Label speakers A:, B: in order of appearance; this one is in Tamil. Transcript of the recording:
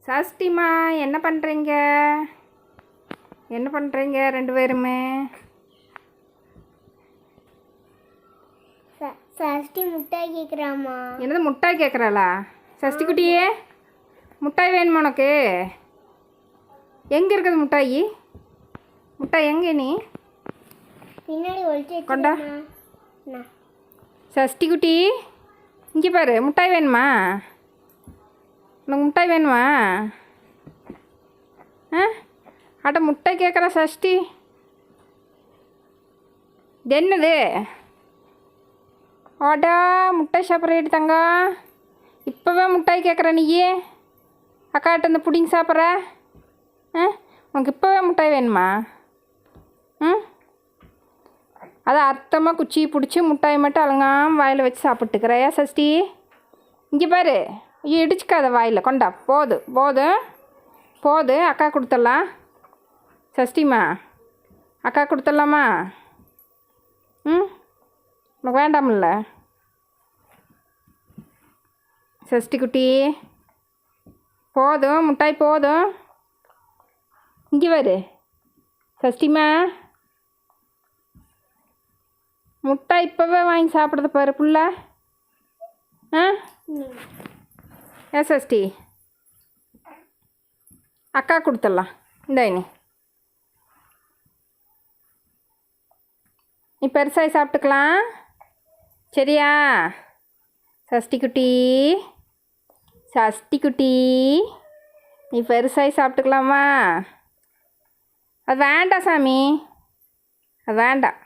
A: சஷ்டிமா, என்ன பண்ணுறீங்க? என்ன பண்ணுறீங்க ரெண்டு பேருமே?
B: சஷ்டி முட்டாய் கேட்குறாம்மா.
A: என்னது முட்டாய் கேட்குறாளா? சஷ்டி குட்டியே, முட்டாய் வேணுமா உனக்கு? எங்கே இருக்குது முட்டாய்? முட்டாய் எங்கே நீ?
B: பின்னாடி ஒழிச்சு
A: கொண்டா. சஷ்டி குட்டி, இங்கே பாரு, முட்டாய் வேணுமா? உனக்கு முட்டாய் வேணுமா? ஆ, அட முட்டாய் கேட்குற சஷ்டி. இது என்னது? ஆடா, முட்டாய் சாப்பிட்றேடி தங்கம். இப்போவே முட்டாய் கேட்குற நீயே? அக்காட்ட இந்த புடிங்கி சாப்பிட்ற? ஆ, உனக்கு இப்போவே முட்டாய் வேணுமா? ம், அதை அர்த்தமாக குச்சி பிடிச்சி முட்டாய் மட்டும் அலங்காமல் வாயில் வச்சு சாப்பிட்டுக்கிறையா சஷ்டி? இங்கே பாரு, ஐயோ இடிச்சுக்காத வாயில். கொண்டா, போது அக்கா கொடுத்துடலாம். சஷ்டிமா, அக்கா கொடுத்துடலாமா? ம், உனக்கு வேண்டாமில்ல சஷ்டி குட்டி? போதும், முட்டாய் போதும். இங்கே பாரு சஷ்டிமா, முட்டாய் இப்போவே வாங்கி சாப்பிட்றது பாரு புள்ள. ஆ, ஏ சஷ்டி, அக்கா கொடுத்துடலாம். நீ பெருசாகி சாப்பிட்டுக்கலாம், சரியா? சஷ்டி குட்டி, நீ பெருசாகி சாப்பிட்டுக்கலாமா? அது வேண்டாம் சாமி, அது வேண்டாம்.